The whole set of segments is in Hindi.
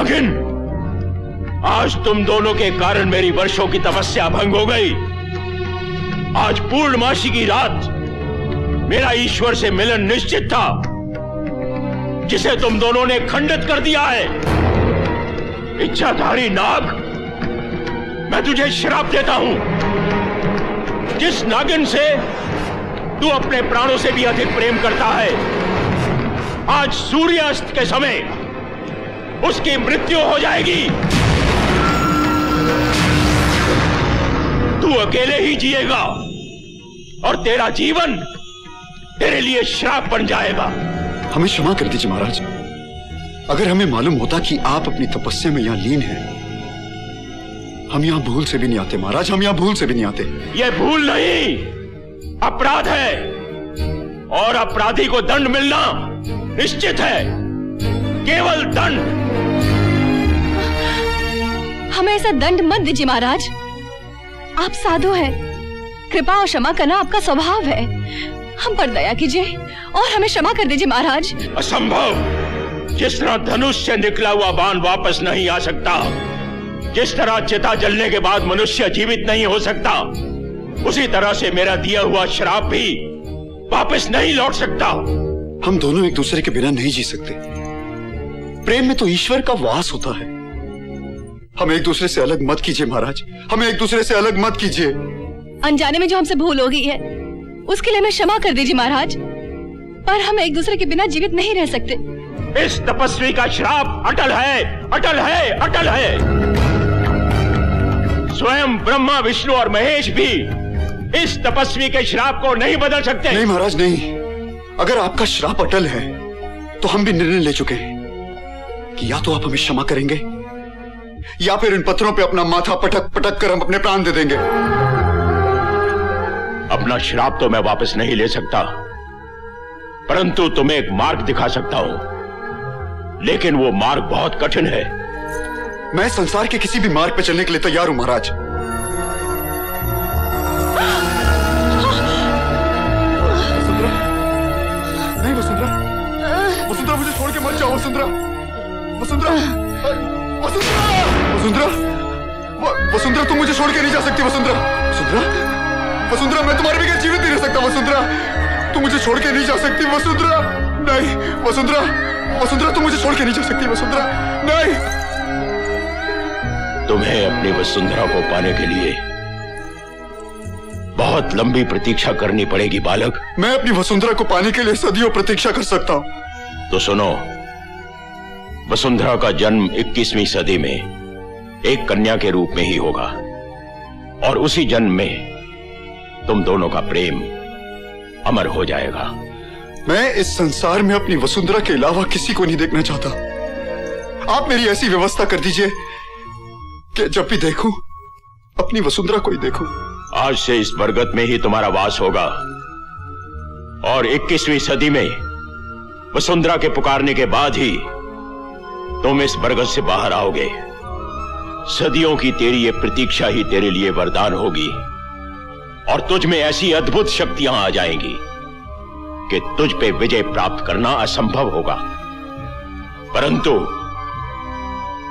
नागिन, आज तुम दोनों के कारण मेरी वर्षों की तपस्या भंग हो गई। आज पूर्णमासी की रात मेरा ईश्वर से मिलन निश्चित था, जिसे तुम दोनों ने खंडित कर दिया है। इच्छाधारी नाग, मैं तुझे श्राप देता हूं। जिस नागिन से तू अपने प्राणों से भी अधिक प्रेम करता है, आज सूर्यास्त के समय उसकी मृत्यु हो जाएगी। तू अकेले ही जिएगा और तेरा जीवन तेरे लिए श्राप बन जाएगा। हमें क्षमा कर दीजिए महाराज। अगर हमें मालूम होता कि आप अपनी तपस्या में यहां लीन हैं, हम यहां भूल से भी नहीं आते महाराज, हम यहां भूल से भी नहीं आते। यह भूल नहीं, अपराध है, और अपराधी को दंड मिलना निश्चित है। केवल दंड। हमें ऐसा दंड मत दीजिए महाराज। आप साधु हैं, कृपा और क्षमा करना आपका स्वभाव है। हम पर दया कीजिए और हमें क्षमा कर दीजिए महाराज। असंभव। जिस तरह धनुष से निकला हुआ बाण वापस नहीं आ सकता, जिस तरह चिता जलने के बाद मनुष्य जीवित नहीं हो सकता, उसी तरह से मेरा दिया हुआ श्राप भी वापस नहीं लौट सकता। हम दोनों एक दूसरे के बिना नहीं जी सकते। प्रेम में तो ईश्वर का वास होता है। हमें एक दूसरे से अलग मत कीजिए महाराज, हमें एक दूसरे से अलग मत कीजिए। अनजाने में जो हमसे भूल हो गई है, उसके लिए हमें क्षमा कर दीजिए महाराज, पर हम एक दूसरे के बिना जीवित नहीं रह सकते। इस तपस्वी का श्राप अटल है, अटल है, अटल है। स्वयं ब्रह्मा, विष्णु और महेश भी इस तपस्वी के श्राप को नहीं बदल सकते। नहीं महाराज नहीं। अगर आपका श्राप अटल है तो हम भी निर्णय ले चुके हैं कि या तो आप हमें क्षमा करेंगे या फिर इन पत्थरों पे अपना माथा पटक पटक कर हम अपने प्राण दे देंगे। अपना श्राप तो मैं वापस नहीं ले सकता, परंतु तुम्हें एक मार्ग दिखा सकता हूं, लेकिन वो मार्ग बहुत कठिन है। मैं संसार के किसी भी मार्ग पे चलने के लिए तैयार हूं महाराज। वसुंधरा, नहीं वसुंधरा, वसुंधरा मुझे छोड़ के मत जाओ वसुंधरा, वसुंधरा, वसुंधरा, वसुंधरा, वसुंधरा तुम मुझे छोड़ के नहीं जा सकती वसुंधरा, वसुंधरा, वसुंधरा मैं तुम्हारे बगैर जीवित नहीं रह सकता वसुंधरा, तुम मुझे छोड़ के नहीं जा सकती वसुंधरा, नहीं वसुंधरा, वसुंधरा तुम मुझे छोड़ के नहीं जा सकती वसुंधरा, नहीं। तुम्हें अपनी वसुंधरा को पाने के लिए बहुत लंबी प्रतीक्षा करनी पड़ेगी बालक। मैं अपनी वसुंधरा को पाने के लिए सदियों प्रतीक्षा कर सकता हूं। तो सुनो, वसुंधरा का जन्म 21वीं सदी में एक कन्या के रूप में ही होगा, और उसी जन्म में तुम दोनों का प्रेम अमर हो जाएगा। मैं इस संसार में अपनी वसुंधरा के अलावा किसी को नहीं देखना चाहता। आप मेरी ऐसी व्यवस्था कर दीजिए कि जब भी देखूं अपनी वसुंधरा को ही देखूं। आज से इस बरगद में ही तुम्हारा वास होगा, और 21वीं सदी में वसुंधरा के पुकारने के बाद ही तुम इस बरगद से बाहर आओगे। सदियों की तेरी ये प्रतीक्षा ही तेरे लिए वरदान होगी, और तुझ में ऐसी अद्भुत शक्तियां आ जाएंगी कि तुझ पे विजय प्राप्त करना असंभव होगा। परंतु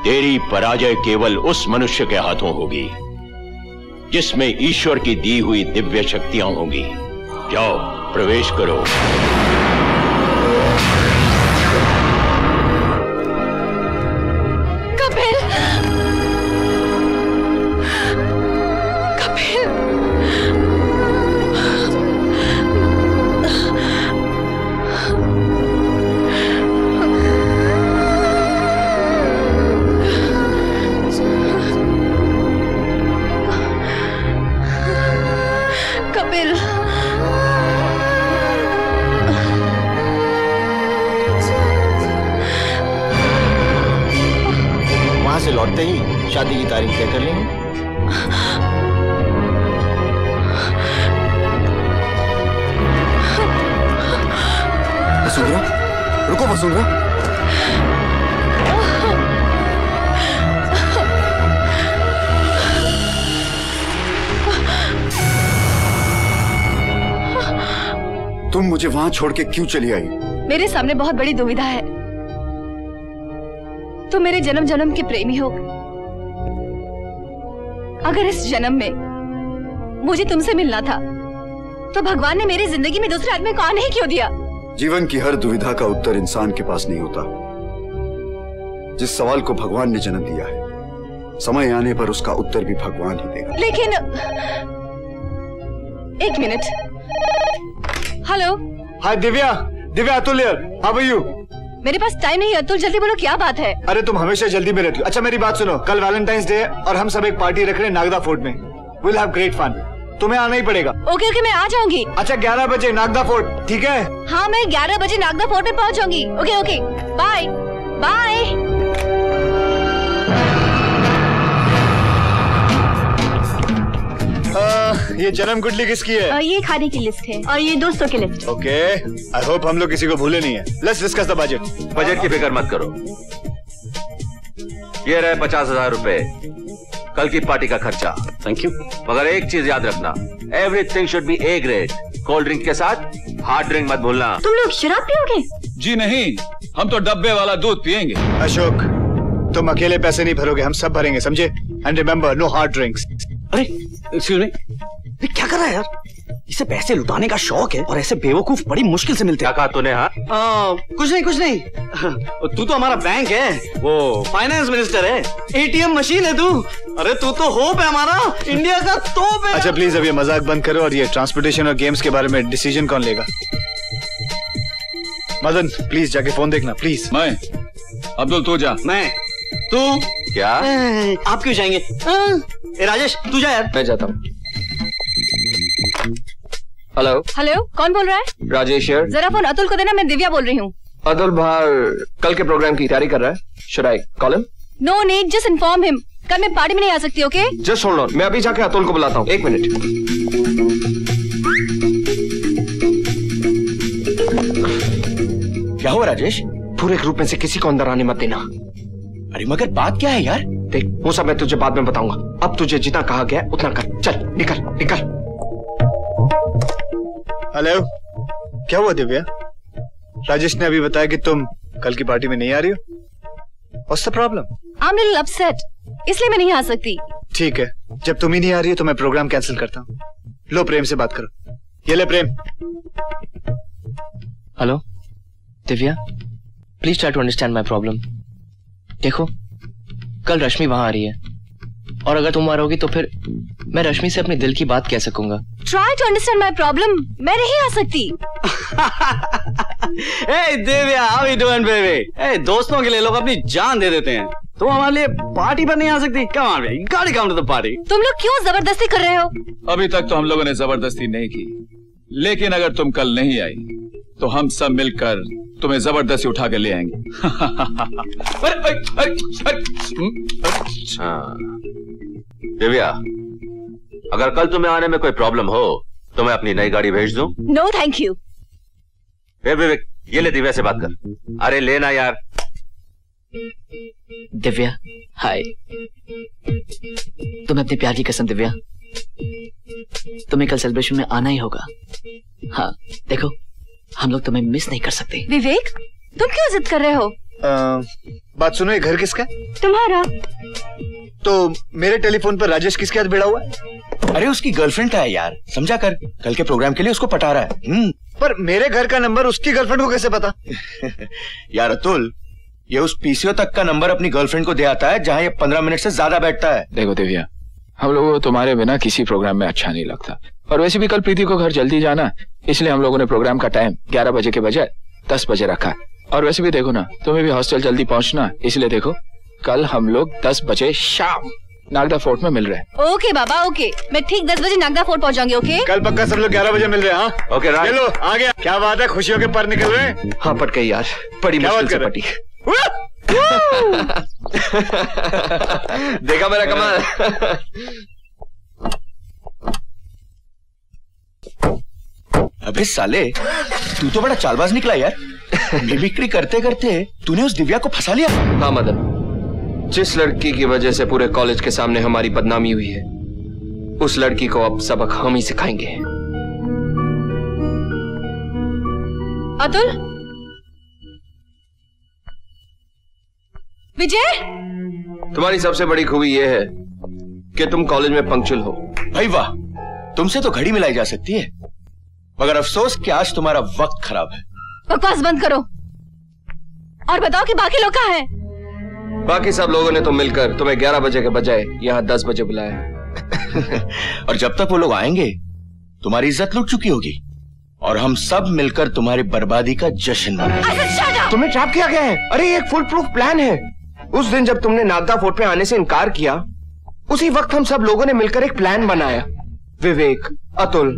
तेरी पराजय केवल उस मनुष्य के हाथों होगी जिसमें ईश्वर की दी हुई दिव्य शक्तियां होंगी। जाओ, प्रवेश करो। कपिल, कपिल, कपिल, वहां से लौटते ही शादी की तारीख तय कर लेंगे। वसुंधरा, रुको वसुंधरा। तुम मुझे वहां छोड़ के क्यों चली आई? मेरे सामने बहुत बड़ी दुविधा है। तुम मेरे जन्म जन्म के प्रेमी हो। अगर इस जन्म में मुझे तुमसे मिलना था तो भगवान ने मेरी जिंदगी में दूसरे आदमी को आने ही क्यों दिया? जीवन की हर दुविधा का उत्तर इंसान के पास नहीं होता। जिस सवाल को भगवान ने जन्म दिया है, समय आने पर उसका उत्तर भी भगवान ही देगा। लेकिन एक minute. Hello. Hi Divya, Divya Atul here, how are you? मेरे पास टाइम नहीं है अतुल, जल्दी बोलो क्या बात है? अरे तुम हमेशा जल्दी में रहती हो। अच्छा मेरी बात सुनो, कल वैलेंटाइंस डे है और हम सब एक पार्टी रख रहे हैं नागदा फोर्ट में। Will have great fun. तुम्हें आना ही पड़ेगा। ओके ओके मैं आ जाऊंगी। अच्छा 11 बजे नागदा फोर्ट, ठीक है? हाँ मैं 11 बजे नागदा फोर्ट में पहुंच जाऊंगी। Okay okay bye bye. ये जन्म गुडली किसकी है? ये खाने की लिस्ट है और ये दोस्तों की लिस्ट। ओके, आई होप हम लोग किसी को भूले नहीं है। Let's discuss the budget. Budget की फिक्र मत करो, ये रहे 50,000 रुपए कल की पार्टी का खर्चा। Thank you. मगर एक चीज याद रखना, everything should be A grade. Cold drink के साथ हार्ड ड्रिंक मत भूलना। तुम लोग शराब पियोगे? जी नहीं, हम तो डब्बे वाला दूध पियेंगे। अशोक, तुम अकेले पैसे नहीं भरोगे, हम सब भरेंगे, समझे? And remember, no hard drinks. अरे एक्सक्यूज मी, ये क्या कर रहा है यार? इसे पैसे लुटाने का शौक है और ऐसे बेवकूफ बड़ी मुश्किल से मिलते हैं। क्या कहा तूने? हाँ कुछ नहीं। तू तो हमारा बैंक है, वो फाइनेंस मिनिस्टर है, एटीएम मशीन है तू। अरे तू तो होप है हमारा, इंडिया का तोप है। अच्छा प्लीज अब ये मजाक बंद करो और ये ट्रांसपोर्टेशन और गेम्स के बारे में डिसीजन कौन लेगा? मदन प्लीज जाके फोन देखना प्लीज। मैं। अब्दुल तू जा। मैं। तू क्या? आप क्यों जाएंगे? राजेश तू जा यार। मैं जाता हूँ। हेलो हेलो कौन बोल रहा है? राजेश यार। जरा फोन अतुल को देना, मैं दिव्या बोल रही हूँ। अतुल बाहर कल के प्रोग्राम की तैयारी कर रहा है। Should I call him? No need, just inform him. कल मैं पार्टी में नहीं आ सकती। ओके जस्ट होल्ड ऑन, मैं अभी जाके अतुल को बुलाता हूँ। 1 मिनट। क्या हुआ राजेश? पूरे ग्रुप में से किसी को अंदर आने मत देना। अरे मगर बात क्या है यार? देख वो सब मैं तुझे बाद में बताऊंगा, अब तुझे जितना कहा गया उतना कर। चल निकल निकल। हेलो, क्या हुआ दिव्या? राजेश ने अभी बताया कि तुम कल की पार्टी में नहीं आ रही हो। What's the problem? I'm little upset, इसलिए मैं नहीं आ सकती। ठीक है, जब तुम ही नहीं आ रही हो तो मैं प्रोग्राम कैंसिल करता हूँ। लो प्रेम से बात करो। ये ले Prem. Hello Divya, please try to understand my problem. देखो कल रश्मि वहां आ रही है और अगर तुम आ रहोगी तो फिर मैं रश्मि से अपने दिल की बात कह सकूंगा। Try to understand my problem, मैं नहीं आ सकती। Hey Divya, how you doing baby? Hey दोस्तों के लिए लोग अपनी जान दे देते हैं, तुम हमारे लिए पार्टी पर नहीं आ सकती? Come on baby, gotta come to the party। तुम लोग क्यों जबरदस्ती कर रहे हो? अभी तक तो हम लोगों ने जबरदस्ती नहीं की, लेकिन अगर तुम कल नहीं आई तो हम सब मिलकर तुम्हें जबरदस्ती उठा के ले आएंगे। दिव्या, अगर कल तुम्हें आने में कोई प्रॉब्लम हो तो मैं अपनी नई गाड़ी भेज दूं? No thank you. विवेक, ये ले दिव्या से बात कर। अरे लेना यार। दिव्या हाय, तुम्हें अपने प्यार की कसम दिव्या, तुम्हें कल सेलिब्रेशन में आना ही होगा। हाँ देखो, हम लोग तुम्हें मिस नहीं कर सकते। विवेक तुम क्यों जिद कर रहे हो? बात सुनो, ये घर किसका है? तुम्हारा। तो मेरे टेलीफोन पर राजेश किसके हाथ भिड़ा हुआ है? अरे उसकी गर्लफ्रेंड का है यार, समझा कर, कल के प्रोग्राम के लिए उसको पटा रहा है। पर मेरे घर का नंबर उसकी गर्लफ्रेंड को कैसे पता? यार अतुल, ये उस पीसीओ तक का नंबर अपनी गर्लफ्रेंड को दे आता है जहाँ ये 15 मिनट से ज्यादा बैठता है। देखो दिव्या, हम लोगों को तुम्हारे बिना किसी प्रोग्राम में अच्छा नहीं लगता, और वैसे भी कल प्रीति को घर जल्दी जाना, इसलिए हम लोगों ने प्रोग्राम का टाइम 11 बजे के बजाय 10 बजे रखा। और वैसे भी देखो ना, तुम्हें भी हॉस्टल जल्दी पहुंचना, इसलिए देखो कल हम लोग 10 बजे शाम नागदा फोर्ट में मिल रहे हैं। ओके बाबा ओके, मैं ठीक 10 बजे नागदा फोर्ट पहुंच जाऊंगी। ओके कल पक्का सब लोग 11 बजे मिल रहे हैं। हाँ ओके राज, चलो आ गया। क्या बात है, खुशियों के पर निकल रहे हैं? हाँ पट गई यार, बड़ी मुश्किल से पटी। देखा मेरा कमाल। अबे साले, तू तो बड़ा चालबाज निकला यार। मिमिक्री करते करते तूने उस दिव्या को फंसा लिया। हाँ मदन, जिस लड़की की वजह से पूरे कॉलेज के सामने हमारी बदनामी हुई है, उस लड़की को अब सबक हम ही सिखाएंगे। अतुल, विजय, तुम्हारी सबसे बड़ी खूबी यह है कि तुम कॉलेज में पंक्चुअल हो। भाई वाह, तुमसे तो घड़ी मिलाई जा सकती है, मगर अफसोस कि आज तुम्हारा वक्त खराब है। बकवास बंद करो और बताओ कि बाकी लोग कहाँ हैं? बाकी सब लोगों ने तो मिलकर तुम्हें 11 बजे के बजाय यहाँ 10 बजे बुलाया। और जब तक वो लोग आएंगे तुम्हारी इज्जत लुट चुकी होगी और हम सब मिलकर तुम्हारी बर्बादी का जश्न मनाएंगे। तुम्हें ट्रैप किया गया है। अरे ये एक फुल प्रूफ प्लान है। उस दिन जब तुमने नागदा फोर्ट पे आने से इनकार किया, उसी वक्त हम सब लोगों ने मिलकर एक प्लान बनाया। विवेक, अतुल,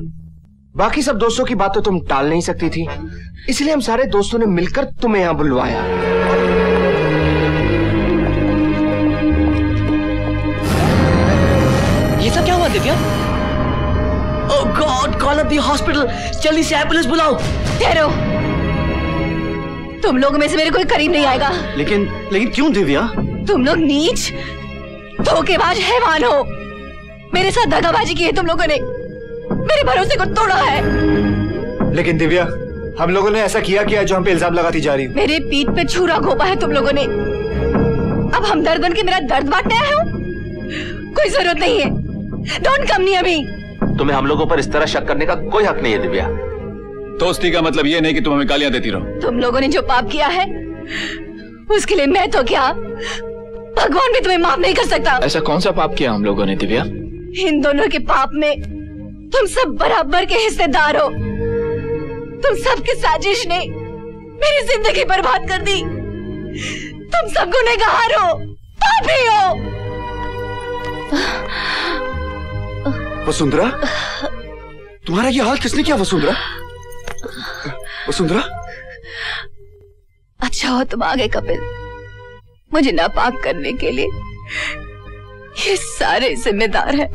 बाकी सब दोस्तों की बात तो तुम टाल नहीं सकती थी, इसलिए हम सारे दोस्तों ने मिलकर तुम्हें यहां बुलवाया। ये सब क्या हुआ Divya? Oh god, call up the hospital, जल्दी से एम्बुलेंस बुलाओ। ठहरो, तुम लोग में से मेरे कोई करीब नहीं आएगा। लेकिन क्यों दिव्या? तुम लोग नीच, धोखेबाज, हैवान हो। मेरे साथ दगाबाजी की है तुम लोगों ने, मेरे भरोसे को तोड़ा है। लेकिन दिव्या, हम लोगों ने ऐसा किया जो हम पे इल्जाम लगाती जा रही हो। मेरे पीठ पे छुरा घोंपा है तुम लोगों ने। अब हमदर्द बन के मेरा दर्द बांटने आए हो? कोई जरूरत नहीं है। Don't come near me. तुम्हें हम लोगों पर इस तरह शक करने का कोई हक नहीं है दिव्या। दोस्ती का मतलब ये नहीं कि तुम हमें गालियां देती रहो। तुम लोगों ने जो पाप किया है उसके लिए मैं तो क्या, भगवान भी तुम्हें माफ नहीं कर सकता। ऐसा कौन सा पाप किया हम लोगों ने दिव्या? इन दोनों के पाप में तुम सब बराबर के हिस्सेदार हो। तुम सबकी साजिश ने मेरी जिंदगी बर्बाद कर दी। तुम सब गुनहगार हो, पापी हो। वसुंधरा, तुम्हारा ये हाल किसने किया? वसुंधरा, वसुंधरा। अच्छा हो तुम आ गए कपिल। मुझे नापाक करने के लिए ये सारे जिम्मेदार हैं।